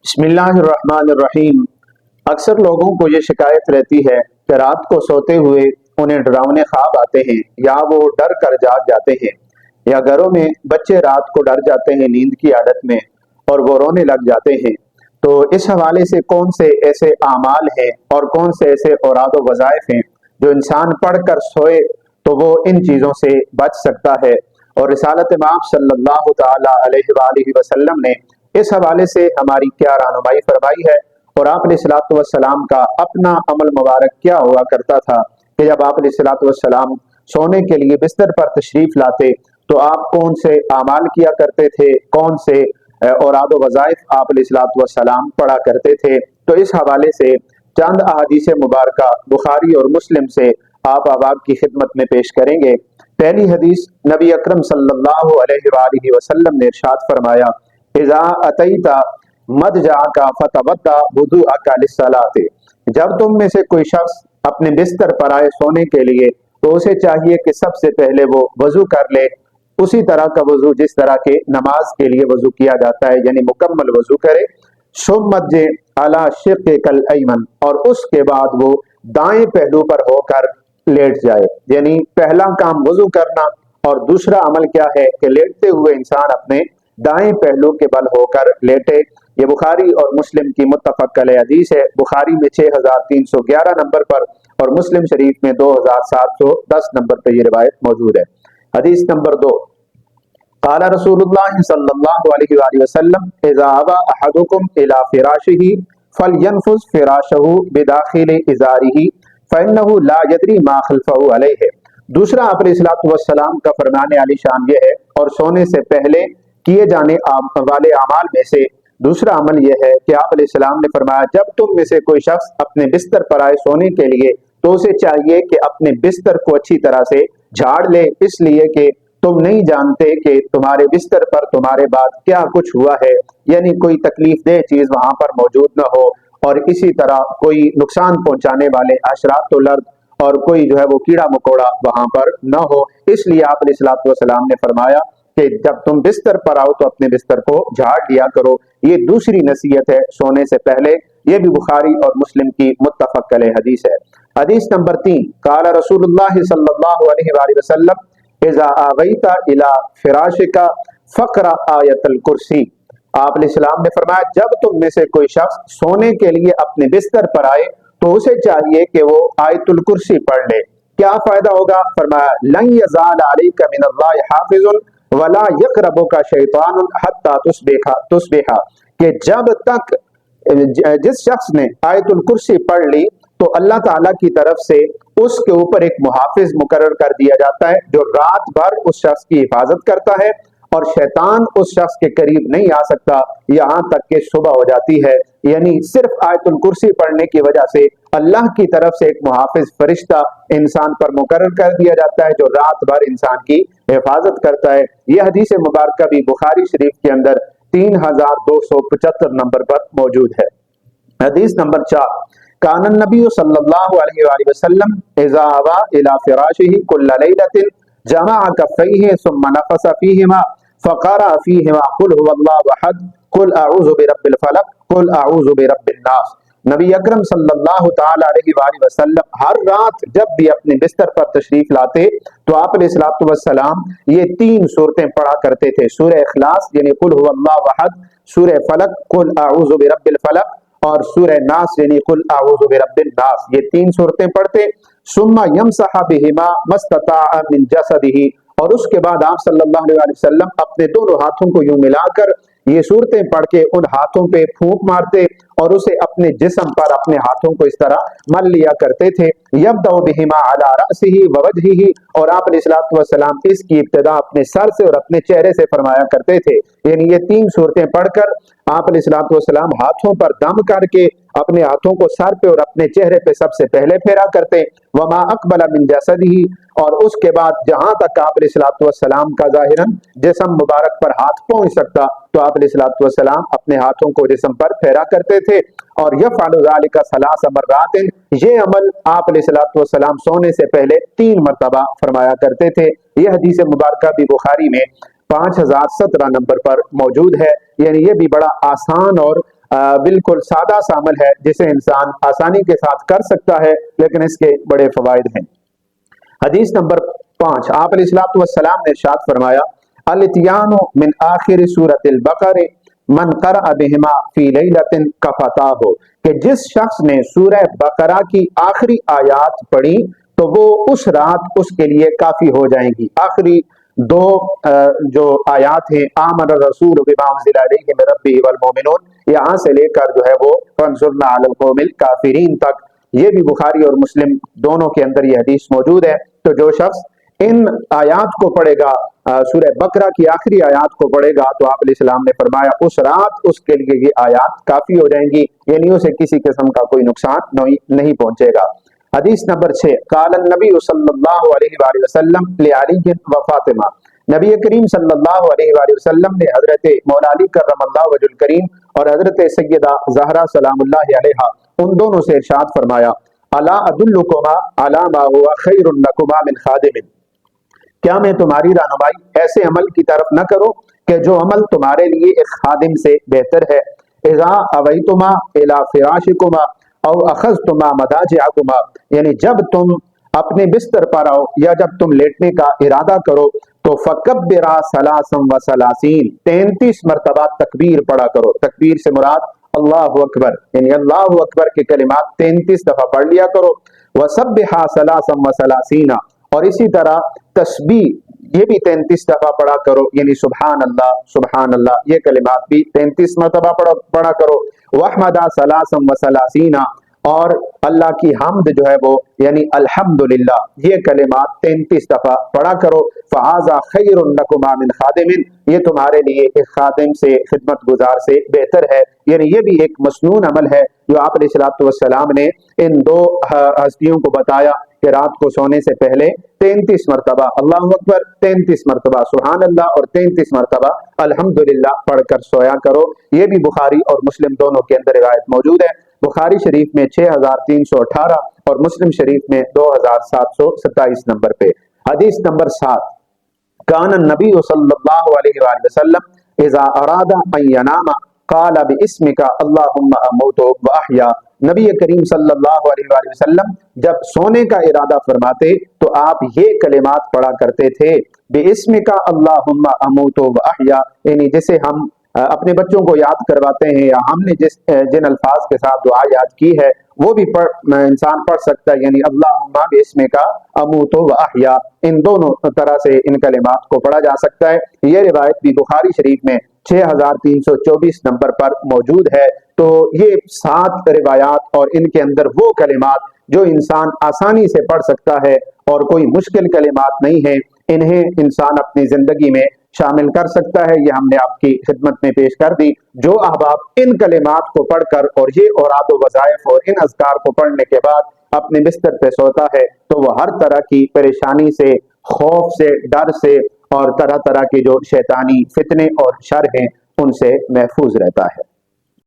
بسم اللہ الرحمن الرحیم۔ اکثر لوگوں کو یہ شکایت رہتی ہے کہ رات کو سوتے ہوئے انہیں ڈراؤنے خواب آتے ہیں یا وہ ڈر کر جاگ جاتے ہیں، یا گھروں میں بچے رات کو ڈر جاتے ہیں نیند کی عادت میں اور وہ رونے لگ جاتے ہیں۔ تو اس حوالے سے کون سے ایسے اعمال ہیں اور کون سے ایسے اوراد و وظائف ہیں جو انسان پڑھ کر سوئے تو وہ ان چیزوں سے بچ سکتا ہے؟ اور رسالت مآب صلی اللہ تعالی علیہ وآلہ وسلم نے اس حوالے سے ہماری کیا رہنمائی فرمائی ہے، اور آپ علیہ الصلوۃ والسلام کا اپنا عمل مبارک کیا ہوا کرتا تھا کہ جب آپ علیہ الصلوۃ والسلام سونے کے لیے بستر پر تشریف لاتے تو آپ کون سے اعمال کیا کرتے تھے، کون سے اوراد و وظائف آپ علیہ الصلوۃ والسلام پڑھا کرتے تھے؟ تو اس حوالے سے چند احادیث مبارکہ بخاری اور مسلم سے آپ احباب کی خدمت میں پیش کریں گے۔ پہلی حدیث، نبی اکرم صلی اللہ علیہ وآلہ وسلم نے ارشاد فرمایا، اذا اتیت مضجعک فتوضا وضوءک للصلاۃ، جب تم میں سے کوئی شخص اپنے بستر پر آئے سونے کے لیے تو اسے چاہیے کہ سب سے پہلے وہ وضو کر لے، اسی طرح کا وضو جس طرح کے نماز کے لیے وضو کیا جاتا ہے، یعنی مکمل وضو کرے۔ ثم مضج علی شقک الایمن، اور اس کے بعد وہ دائیں پہلو پر ہو کر لیٹ جائے، یعنی پہلا کام وضو کرنا اور دوسرا عمل کیا ہے کہ لیٹتے ہوئے انسان اپنے دائیں پہلو کے بل ہو کر لیٹے۔ یہ بخاری اور مسلم کی متفق علیہ حدیث ہے، بخاری میں 6311 نمبر پر اور مسلم شریف میں 2710 نمبر پر یہ روایت موجود ہے۔ حدیث نمبر 2، قال رسول اللہ صلی اللہ علیہ وآلہ وسلم، اذا آوى احدکم الى فراشہ فلینفض فراشہ بداخل ازارہ فانہ لا یدری ما خلفہ علیہ۔ دوسرا آپ علیہ الصلوۃ والسلام کا فرمان علی شان یہ ہے، اور سونے سے پہلے کیے جانے والے اعمال میں سے دوسرا عمل یہ ہے کہ آپ علیہ السلام نے فرمایا، جب تم میں سے کوئی شخص اپنے بستر پر آئے سونے کے لیے تو اسے چاہیے کہ اپنے بستر کو اچھی طرح سے جھاڑ لے، اس لیے کہ تم نہیں جانتے کہ تمہارے بستر پر تمہارے بعد کیا کچھ ہوا ہے، یعنی کوئی تکلیف دہ چیز وہاں پر موجود نہ ہو، اور اسی طرح کوئی نقصان پہنچانے والے حشرات الارض اور کوئی جو ہے وہ کیڑا مکوڑا وہاں پر نہ ہو۔ اس لیے آپ علیہ الصلوۃ والسلام نے فرمایا کہ جب تم بستر پر آؤ تو اپنے بستر کو جھاڑ لیا کرو۔ یہ دوسری نصیحت ہے سونے سے پہلے، یہ بھی بخاری اور مسلم کی متفق علیہ حدیث ہے۔ حدیث نمبر 3، قال رسول اللہ صلی اللہ علیہ وآلہ وسلم، اذا آویت الی فراشک فقرأ آیت الکرسی۔ آپ علیہ السلام نے فرمایا، جب تم میں سے کوئی شخص سونے کے لیے اپنے بستر پر آئے تو اسے چاہیے کہ وہ آیت الکرسی پڑھ لے۔ کیا فائدہ ہوگا؟ فرمایا، لن یزال علیک من اللہ حافظ ولا یقربک شیطان حتی تصبح، کہ جب تک جس شخص نے آیت الکرسی پڑھ لی تو اللہ تعالیٰ کی طرف سے اس کے اوپر ایک محافظ مقرر کر دیا جاتا ہے جو رات بھر اس شخص کی حفاظت کرتا ہے، اور شیطان اس شخص کے قریب نہیں آ سکتا یہاں تک کہ صبح ہو جاتی ہے۔ یعنی صرف آیت الکرسی پڑھنے کی وجہ سے اللہ کی طرف سے ایک محافظ فرشتہ انسان پر مقرر کر دیا جاتا ہے جو رات بھر انسان کی حفاظت کرتا ہے۔ یہ حدیث مبارکہ بھی بخاری شریف کے اندر 3275 نمبر پر موجود ہے۔ حدیث نمبر 4، کان النبی صلی اللہ علیہ وآلہ وسلم اذا آوى الى فراشہ کل لیلۃ جمع کفیہ ثم نفث فیہما فقرأ فیہما قل هو اللہ احد قل اعوذ برب الفلق قل اعوذ برب الناس۔ نبی اکرم صلی اللہ تعالی علیہ وآلہ وسلم ہر رات جب بھی اپنے بستر پر تشریف لاتے تو آپ علیہ الصلوۃ والسلام یہ 3 صورتیں پڑھا کرتے تھے، سورہ اخلاص یعنی قل هو اللہ احد، سورہ فلق قل اعوذ برب الفلق، اور سورہ ناس یعنی قل اعوذ برب الناس۔ یہ 3 صورتیں پڑھتے، ثم یمسح بہما ما استطاع من جسدہ، اور اس کے بعد آپ صلی اللہ علیہ وسلم اپنے دونوں ہاتھوں کو یوں ملا کر یہ صورتیں پڑھ کے ان ہاتھوں پہ پھونک مارتے اور اسے اپنے جسم پر اپنے ہاتھوں کو اس طرح مل لیا کرتے تھے۔ یبدأ بہما علی رأسہ ووجہہ، اور آپ علیہ الصلوۃ والسلام اس کی ابتدا اپنے سر سے اور اپنے چہرے سے فرمایا کرتے تھے، یعنی یہ 3 صورتیں پڑھ کر آپ علیہ الصلوۃ والسلام ہاتھوں پر دم کر کے اپنے ہاتھوں کو سر پہ اور اپنے چہرے پہ سب سے پہلے پھیرا کرتے، وما اقبل من جسدہ، اور اس کے بعد جہاں تک آپ علیہ الصلوۃ والسلام کا ظاہراً جسم مبارک پر ہاتھ پہنچ سکتا تو آپ علیہ الصلوۃ والسلام اپنے ہاتھوں کو جسم پر پھیرا کرتے تھے، اور یفعل ذلک 3 مرات، یہ عمل آپ علیہ الصلوۃ والسلام سونے سے پہلے 3 مرتبہ فرمایا کرتے تھے۔ یہ حدیث مبارکہ بھی بخاری میں 5017 نمبر پر موجود ہے، یعنی یہ بھی بڑا آسان اور بالکل سادہ سا عمل ہے جسے انسان آسانی کے ساتھ کر سکتا ہے، لیکن اس کے بڑے فوائد ہیں۔ حدیث نمبر 5، آپ علیہ الصلوۃ والسلام نے ارشاد فرمایا الاتیان من آخر سورۃ البقرہ من قرأ بہما فی لیلۃ کفتاہ، کہ جس شخص نے سورہ بقرہ کی آخری آیات پڑھی تو وہ اس رات اس کے لیے کافی ہو جائیں گی۔ آخری دو جو آیات ہیں آمن الرسول بما انزل الیہ من ربہ والمؤمنون، یہاں سے لے کر جو ہے وہ فانصرنا علی القوم الکافرین تک، یہ بھی بخاری اور مسلم دونوں کے اندر یہ حدیث موجود ہے۔ تو جو شخص ان آیات کو پڑھے گا، سورہ بقرہ کی آخری آیات کو پڑھے گا، تو آپ علیہ السلام نے فرمایا اس رات اس کے لیے یہ آیات کافی ہو جائیں گی، یعنی اسے کسی قسم کا کوئی نقصان نہیں پہنچے گا۔ حدیث نمبر 6، قال النبی صلی اللہ علیہ وآلہ وسلم لعلی و فاطمہ، نبی کریم صلی اللہ علیہ وآلہ وسلم نے حضرت مولا علی کرم اللہ وجہ الکریم اور حضرت سیدہ زہرا سلام اللہ علیہا ان دونوں سے ارشاد فرمایا الا ادلکما علی ما هو خیر لکما من خادم، کیا میں تمہاری رہنمائی ایسے عمل کی طرف نہ کروں کہ جو عمل تمہارے لیے ایک خادم سے بہتر ہے؟ اذا اویتما الی فراشکما او اخذتما مضاجعکما، یعنی جب تم اپنے بستر پر آؤ یا جب تم لیٹنے کا ارادہ کرو تو فکبرا ثلاثا و ثلاثین، 33 مرتبہ تکبیر پڑھا کرو۔ تکبیر سے مراد اللہ اکبر، یعنی اللہ اکبر کے کلمات 33 دفعہ پڑھ لیا کرو۔ وسبحا ثلاثا و ثلاثین، اور اسی طرح تسبیح یہ بھی 33 دفعہ پڑھا کرو، یعنی سبحان اللہ یہ کلمات بھی 33 مرتبہ پڑھا کرو۔ واحمدا ثلاثا و ثلاثین، اور اللہ کی حمد جو ہے وہ یعنی الحمدللہ یہ کلمات 33 دفعہ پڑھا کرو۔ فہذا خیر لکما من خادم، یہ تمہارے لیے ایک خادم سے، خدمت گزار سے بہتر ہے، یعنی یہ بھی ایک مسنون عمل ہے جو آپ علیہ الصلوۃ والسلام نے ان دو ہستیوں کو بتایا کہ رات کو سونے سے پہلے 33 مرتبہ اللہ اکبر، 33 مرتبہ سبحان اللہ اور 33 مرتبہ الحمدللہ پڑھ کر سویا کرو۔ یہ بھی بخاری اور مسلم دونوں کے اندر روایت موجود ہے، بخاری شریف میں 6318 اور مسلم شریف میں 2727 نمبر پہ۔ حدیث نمبر 7، کان النبی صلی اللہ علیہ وآلہ وسلم اذا اراد ان ینام قال باسمک اللہم اموت واحیا، نبی کریم صلی اللہ علیہ وآلہ وسلم جب سونے کا ارادہ فرماتے تو آپ یہ کلمات پڑھا کرتے تھے، باسمک اللہم اموت واحیا، یعنی جسے ہم اپنے بچوں کو یاد کرواتے ہیں یا ہم نے جن الفاظ کے ساتھ دعا یاد کی ہے وہ بھی انسان پڑھ سکتا ہے، یعنی اللہم باسمک اموت واحیا، ان دونوں طرح سے ان کلمات کو پڑھا جا سکتا ہے۔ یہ روایت بھی بخاری شریف میں 6324 نمبر پر موجود ہے۔ تو یہ 7 روایات اور ان کے اندر وہ کلمات جو انسان آسانی سے پڑھ سکتا ہے اور کوئی مشکل کلمات نہیں ہیں، انہیں انسان اپنی زندگی میں شامل کر سکتا ہے، یہ ہم نے آپ کی خدمت میں پیش کر دی۔ جو احباب ان کلمات کو پڑھ کر اور یہ اوراد و وظائف اور ان اذکار کو پڑھنے کے بعد اپنے بستر پہ سوتا ہے تو وہ ہر طرح کی پریشانی سے، خوف سے، ڈر سے اور طرح طرح کے جو شیطانی فتنے اور شر ہیں ان سے محفوظ رہتا ہے۔